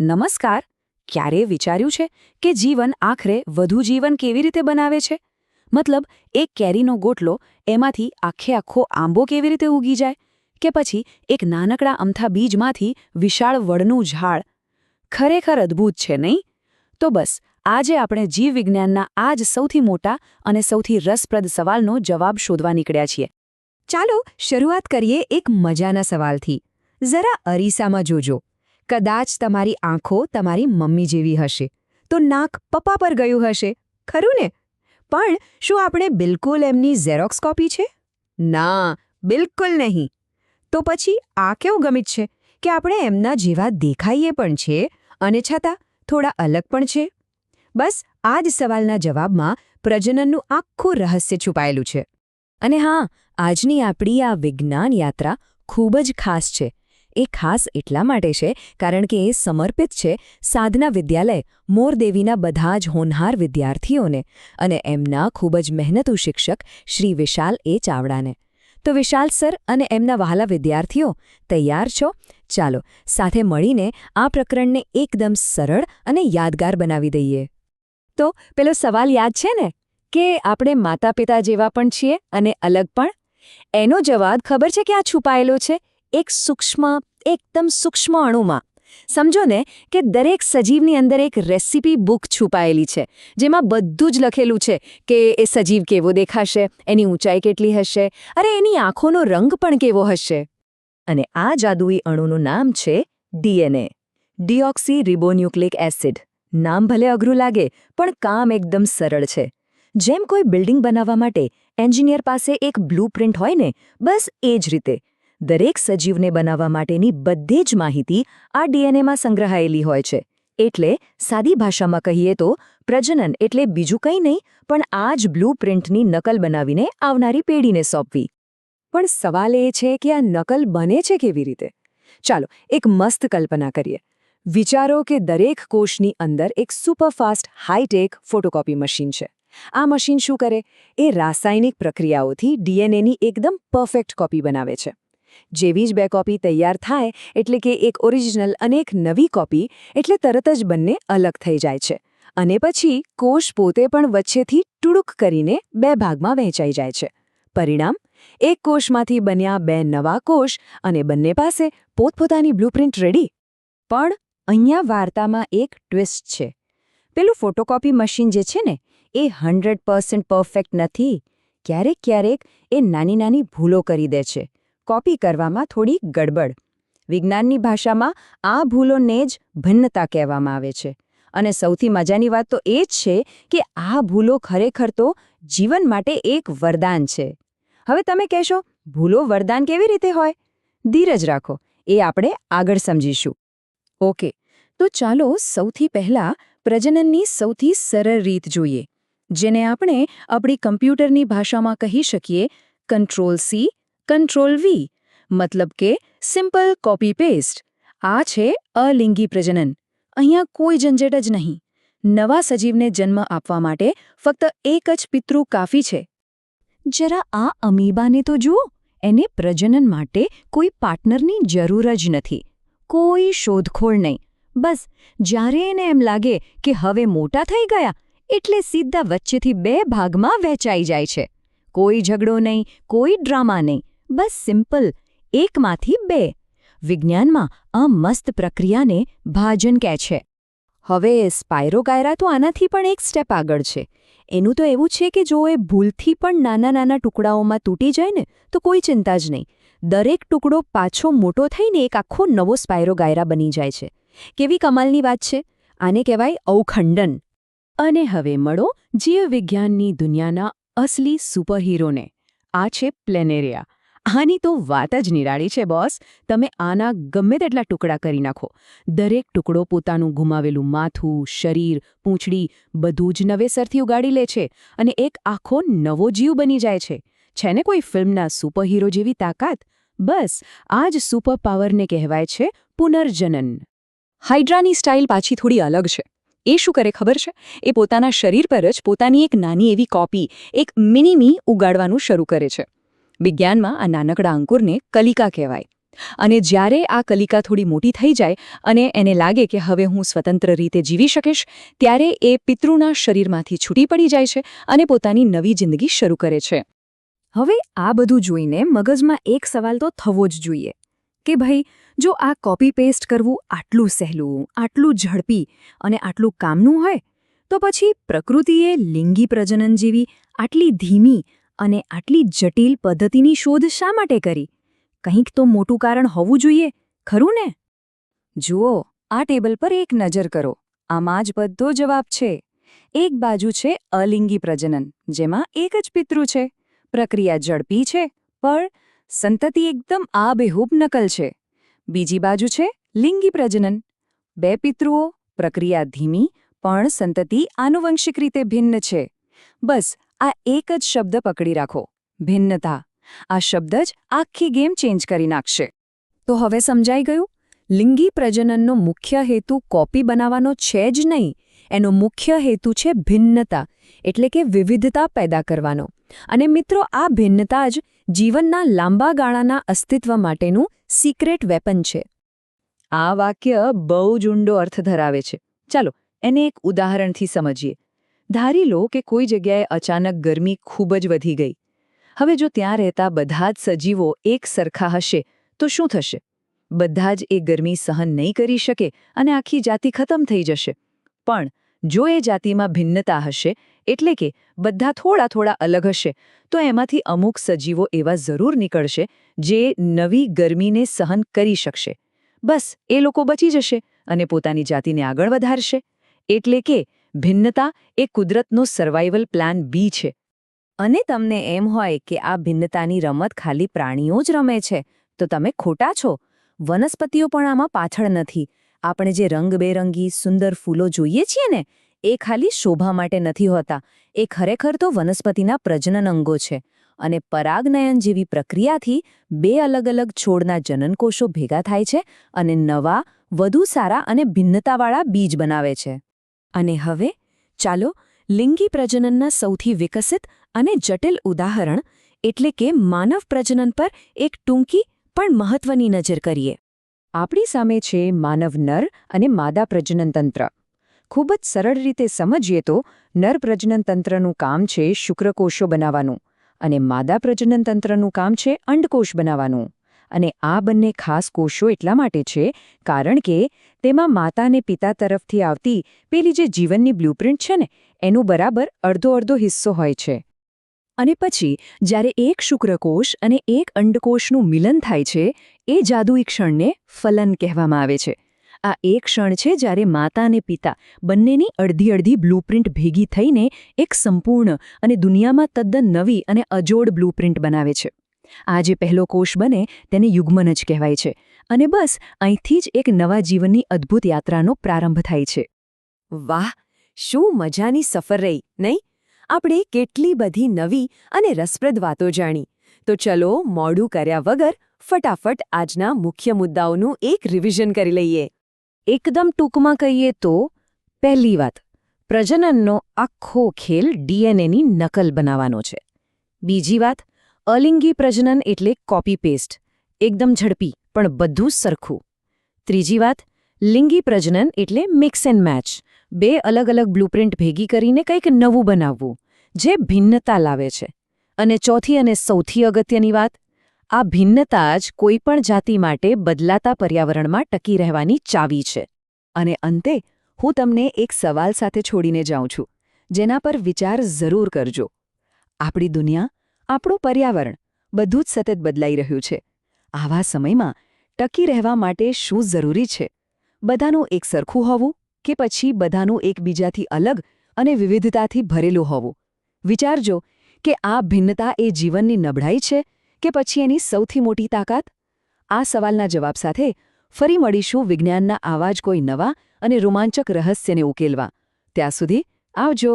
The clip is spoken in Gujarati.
નમસ્કાર. ક્યારેય વિચાર્યું છે કે જીવન આખરે વધુ જીવન કેવી રીતે બનાવે છે? મતલબ, એક કેરીનો ગોટલો, એમાંથી આખો આંબો કેવી રીતે ઉગી જાય? કે પછી એક નાનકડા અમથા બીજમાંથી વિશાળ વડનું ઝાડ? ખરેખર અદ્ભુત છે, નહીં? તો બસ, આજે આપણે જીવવિજ્ઞાનના આ જ સૌથી મોટા અને સૌથી રસપ્રદ સવાલનો જવાબ શોધવા નીકળ્યા છીએ. ચાલો શરૂઆત કરીએ એક મજાના સવાલથી. જરા અરીસામાં જોજો. કદાચ તમારી આંખો તમારી મમ્મી જેવી હશે, તો નાક પપ્પા પર ગયું હશે, ખરું ને? પણ શું આપણે બિલકુલ એમની ઝેરોક્સ કોપી છે? ના, બિલકુલ નહીં. તો પછી આ કેવું ગમિત છે કે આપણે એમના જેવા દેખાઈએ પણ છે અને છતાં થોડા અલગ પણ છે? બસ આ જ સવાલના જવાબમાં પ્રજનનનું આખું રહસ્ય છુપાયેલું છે. અને હા, આજની આપણી આ વિજ્ઞાન યાત્રા ખૂબ જ ખાસ છે. એ ખાસ એટલા માટે છે કારણ કે એ સમર્પિત છે સાધના વિદ્યાલય મોરદેવીના બધા જ હોનહાર વિદ્યાર્થીઓને અને એમના ખૂબ જ મહેનતુ શિક્ષક શ્રી વિશાલ એ ચાવડાને. તો વિશાલ સર અને એમના વહાલા વિદ્યાર્થીઓ, તૈયાર છો? ચાલો સાથે મળીને આ પ્રકરણને એકદમ સરળ અને યાદગાર બનાવી દઈએ. તો પેલો સવાલ યાદ છે ને કે આપણે માતા પિતા જેવા પણ છીએ અને અલગ પણ? એનો જવાબ ખબર છે ક્યાં છુપાયેલો છે? એક એકદમ સૂક્ષ્મ અણુમાં. સમજો ને કે દરેક સજીવની અંદર એક રેસીપી બુક છુપાયેલી છે, જેમાં બધું જ લખેલું છે કે એ સજીવ કેવો દેખાશે, એની ઊંચાઈ કેટલી હશે, અરે એની આંખોનો રંગ પણ કેવો હશે. અને આ જાદુઈ અણુનું નામ છે ડીએનએ, ડીઓક્સી રિબોન્યુક્લિક એસિડ. નામ ભલે અઘરું લાગે, પણ કામ એકદમ સરળ છે. જેમ કોઈ બિલ્ડિંગ બનાવવા માટે એન્જિનિયર પાસે એક બ્લુપ્રિન્ટ હોય ને, બસ એ જ રીતે દરેક સજીવને બનાવવા માટેની બધી જ માહિતી આ ડીએનએમાં સંગ્રહાયેલી હોય છે. એટલે સાદી ભાષામાં કહીએ તો પ્રજનન એટલે બીજું કંઈ નહીં, પણ આ જ બ્લુપ્રિન્ટની નકલ બનાવીને આવનારી પેઢીને સોંપવી. પણ સવાલ એ છે કે આ નકલ બને છે કેવી રીતે? ચાલો એક મસ્ત કલ્પના કરીએ. વિચારો કે દરેક કોષની અંદર એક સુપરફાસ્ટ હાઈટેક ફોટોકોપી મશીન છે. આ મશીન શું કરે? એ રાસાયણિક પ્રક્રિયાઓથી ડીએનએની એકદમ પરફેક્ટ કોપી બનાવે છે. જેવી જ બે કોપી તૈયાર થાય એટલે કે એક ઓરિજિનલ અને એક નવી કોપી, એટલે તરત જ બંને અલગ થઈ જાય છે. અને પછી કોષ પોતે પણ વચ્ચેથી ટુડુક કરીને બે ભાગમાં વહેંચાઈ જાય છે. પરિણામ? એક કોષમાંથી બન્યા બે નવા કોષ અને બંને પાસે પોતપોતાની બ્લુપ્રિન્ટ રેડી. પણ અહીંયા વાર્તામાં એક ટ્વિસ્ટ છે. પેલું ફોટોકોપી મશીન જે છે ને, એ 100% પરફેક્ટ નથી. ક્યારેક એ નાની ભૂલો કરી દે છે. કોપી કરવામાં થોડી ગડબડ. વિજ્ઞાનની ભાષામાં આ ભૂલોને જ ભિન્નતા કહેવામાં આવે છે. અને સૌથી મજાની વાત તો એ જ છે કે આ ભૂલો ખરેખર તો જીવન માટે એક વરદાન છે. હવે તમે કહેશો, ભૂલો વરદાન કેવી રીતે હોય? ધીરજ રાખો, એ આપણે આગળ સમજીશું. ઓકે, તો ચાલો સૌથી પહેલા પ્રજનનની સૌથી સરળ રીત જોઈએ, જેને આપણે આપણી કમ્પ્યુટરની ભાષામાં કહી શકીએ કંટ્રોલ-C કંટ્રોલ-V, મતલબ કે સિમ્પલ કોપી પેસ્ટ. આ છે અલિંગી પ્રજનન. અહીંયા કોઈ ઝંઝટ જ નહીં. નવા સજીવને જન્મ આપવા માટે ફક્ત એક જ પિતૃ કાફી છે. જરા આ અમીબાને તો જુઓ. એને પ્રજનન માટે કોઈ પાર્ટનરની જરૂર જ નથી. કોઈ શોધખોળ નહીં. બસ જ્યારે એને એમ લાગે કે હવે મોટા થઈ ગયા, એટલે સીધા વચ્ચેથી બે ભાગમાં વહેંચાઈ જાય છે. કોઈ ઝઘડો નહીં, કોઈ ડ્રામા નહીં. બસ સિમ્પલ, એકમાંથી બે. વિજ્ઞાનમાં આ મસ્ત પ્રક્રિયાને ભાજન કહે છે. હવે સ્પાઇરોગાયરા તો આનાથી પણ એક સ્ટેપ આગળ છે. એનું તો એવું છે કે જો એ ભૂલથી પણ નાના ટુકડાઓમાં તૂટી જાય ને, તો કોઈ ચિંતા જ નહીં. દરેક ટુકડો પાછો મોટો થઈને એક આખો નવો સ્પાઇરોગાયરા બની જાય છે. કેવી કમાલની વાત છે! આને કહેવાય અવખંડન. અને હવે મળો જીવવિજ્ઞાનની દુનિયાના અસલી સુપરહીરોને. આ છે પ્લેનેરિયા. આની તો વાત જ નિરાળી છે બોસ. તમે આના ગમે તેટલા ટુકડા કરી નાખો, દરેક ટુકડો પોતાનું ગુમાવેલું માથું, શરીર, પૂંછડી બધું જ નવેસરથી ઉગાડી લે છે અને એક આખો નવો જીવ બની જાય છે. છે ને કોઈ ફિલ્મના સુપરહીરો જેવી તાકાત? બસ આ જ સુપર પાવરને કહેવાય છે પુનર્જનન. હાઇડ્રાની સ્ટાઇલ પાછી થોડી અલગ છે. એ શું કરે ખબર છે? એ પોતાના શરીર પર જ પોતાની એક નાની એવી કોપી, એક મિની મી ઉગાડવાનું શરૂ કરે છે. વિજ્ઞાનમાં આ નાનકડા અંકુરને કલિકા કહેવાય. અને જ્યારે આ કલિકા થોડી મોટી થઈ જાય અને એને લાગે કે હવે હું સ્વતંત્ર રીતે જીવી શકીશ, ત્યારે એ પિતૃના શરીરમાંથી છૂટી પડી જાય છે અને પોતાની નવી જિંદગી શરૂ કરે છે. હવે આ બધું જોઈને મગજમાં એક સવાલ તો થવો જ જોઈએ કે ભાઈ, જો આ કોપી પેસ્ટ કરવું આટલું સહેલું, આટલું ઝડપી અને આટલું કામનું હોય, તો પછી પ્રકૃતિએ લિંગી પ્રજનન જેવી આટલી ધીમી અને આટલી જટિલ પદ્ધતિની શોધ શા માટે કરી? કંઈક તો મોટું કારણ હોવું જોઈએ, ખરું ને? જુઓ, આ ટેબલ પર એક નજર કરો. આમાં જ બધો જવાબ છે. એક બાજુ છે અલિંગી પ્રજનન, જેમાં એક જ પિતૃ છે. પ્રક્રિયા ઝડપી છે, પણ સંતતિ એકદમ આબેહૂબ નકલ છે. બીજી બાજુ છે લિંગી પ્રજનન. 2 પિતૃઓ, પ્રક્રિયા ધીમી, પણ સંતતિ આનુવંશિક રીતે ભિન્ન છે. બસ આ એક જ શબ્દ પકડી રાખો, ભિન્નતા. આ શબ્દ જ આખી ગેમ ચેન્જ કરી નાખશે. તો હવે સમજાઈ ગયું? લિંગી પ્રજનનનો મુખ્ય હેતુ કોપી બનાવવાનો છે જ નહીં. એનો મુખ્ય હેતુ છે ભિન્નતા, એટલે કે વિવિધતા પેદા કરવાનો. અને મિત્રો, આ ભિન્નતા જ જીવનના લાંબા ગાળાના અસ્તિત્વ માટેનું સિક્રેટ વેપન છે. આ વાક્ય બહુ જ ઊંડો અર્થ ધરાવે છે. ચાલો એને એક ઉદાહરણથી સમજીએ. ધારી લો કે કોઈ જગ્યાએ અચાનક ગરમી ખૂબ જ વધી ગઈ. હવે જો ત્યાં રહેતા બધા જ સજીવો એક સરખા હશે તો શું થશે? બધા જ એ ગરમી સહન નહીં કરી શકે અને આખી જાતિ ખતમ થઈ જશે. પણ જો એ જાતિમાં ભિન્નતા હશે, એટલે કે બધા થોડા થોડા અલગ હશે, તો એમાંથી અમુક સજીવો એવા જરૂર નીકળશે જે નવી ગરમીને સહન કરી શકશે. બસ એ લોકો બચી જશે અને પોતાની જાતિને આગળ વધારશે. એટલે કે ભિન્નતા એ કુદરતનો સર્વાઇવલ પ્લાન બી છે. અને તમને એમ હોય કે આ ભિન્નતાની રમત ખાલી પ્રાણીઓ જ રમે છે, તો તમે ખોટા છો. વનસ્પતિઓ પણ આમાં પાછળ નથી. આપણે જે રંગબેરંગી સુંદર ફૂલો જોઈએ છીએ ને, એ ખાલી શોભા માટે નથી હોતા. એ ખરેખર તો વનસ્પતિના પ્રજનન અંગો છે. અને પરાગનયન જેવી પ્રક્રિયાથી 2 અલગ અલગ છોડના જનનકોષો ભેગા થાય છે અને નવા, વધુ સારા અને ભિન્નતાવાળા બીજ બનાવે છે. અને હવે ચાલો લિંગી પ્રજનનના સૌથી વિકસિત અને જટિલ ઉદાહરણ, એટલે કે માનવ પ્રજનન પર એક ટૂંકી પણ મહત્વની નજર કરીએ. આપણી સામે છે માનવ નર અને માદા પ્રજનનતંત્ર. ખૂબ જ સરળ રીતે સમજીએ તો નર પ્રજનનતંત્રનું કામ છે શુક્રકોષો બનાવવાનું અને માદા પ્રજનનતંત્રનું કામ છે અંડકોષ બનાવવાનું. અને આ બંને ખાસ કોષો એટલા માટે છે કારણ કે તેમાં માતા અને પિતા તરફથી આવતી પેલી જે જીવનની બ્લુપ્રિન્ટ છે ને, એનું બરાબર અડધો હિસ્સો હોય છે. અને પછી જ્યારે એક શુક્રકોષ અને એક અંડકોષનું મિલન થાય છે, એ જાદુઈ ક્ષણને ફલન કહેવામાં આવે છે. આ એક ક્ષણ છે જ્યારે માતા અને પિતા બંનેની અડધી બ્લુપ્રિન્ટ ભેગી થઈને એક સંપૂર્ણ અને દુનિયામાં તદ્દન નવી અને અજોડ બ્લુપ્રિન્ટ બનાવે છે. આ જે પહેલો કોષ બને તેને યુગ્મન જ કહેવાય છે. અને બસ અહીંથી જ એક નવા જીવનની અદ્ભુત યાત્રાનો પ્રારંભ થાય છે. વાહ, શું મજાની સફર રહી, નહીં? આપણે કેટલી બધી નવી અને રસપ્રદ વાતો જાણી. તો ચલો મોડું કર્યા વગર ફટાફટ આજના મુખ્ય મુદ્દાઓનું એક રિવિઝન કરી લઈએ. એકદમ ટૂંકમાં કહીએ તો, પહેલી વાત, પ્રજનનનો આખો ખેલ ડીએનએની નકલ બનાવવાનો છે. બીજી વાત, અલિંગી પ્રજનન એટલે કોપી પેસ્ટ, એકદમ ઝડપી પણ બધું સરખું. ત્રીજી વાત, લિંગી પ્રજનન એટલે મિક્સ એન્ડ મેચ, 2 અલગ અલગ બ્લુપ્રિન્ટ ભેગી કરીને કંઈક નવું બનાવવું, જે ભિન્નતા લાવે છે. અને ચોથી અને સૌથી અગત્યની વાત, આ ભિન્નતા જ કોઈપણ જાતિ માટે બદલાતા પર્યાવરણમાં ટકી રહેવાની ચાવી છે. અને અંતે હું તમને એક સવાલ સાથે છોડીને જાઉં છું, જેના પર વિચાર જરૂર કરજો. આપણી દુનિયા, આપણું પર્યાવરણ બધું જ સતત બદલાઈ રહ્યું છે. આવા સમયમાં ટકી રહેવા માટે શું જરૂરી છે? બધાનું એક સરખું હોવું કે પછી બધાનું એકબીજાથી અલગ અને વિવિધતાથી ભરેલું હોવું? વિચારજો કે આ ભિન્નતા એ જીવનની નબળાઈ છે કે પછી એની સૌથી મોટી તાકાત? આ સવાલના જવાબ સાથે ફરી મળીશું વિજ્ઞાનના આવા જ કોઈ નવા અને રોમાંચક રહસ્યને ઉકેલવા. ત્યાં સુધી આવજો.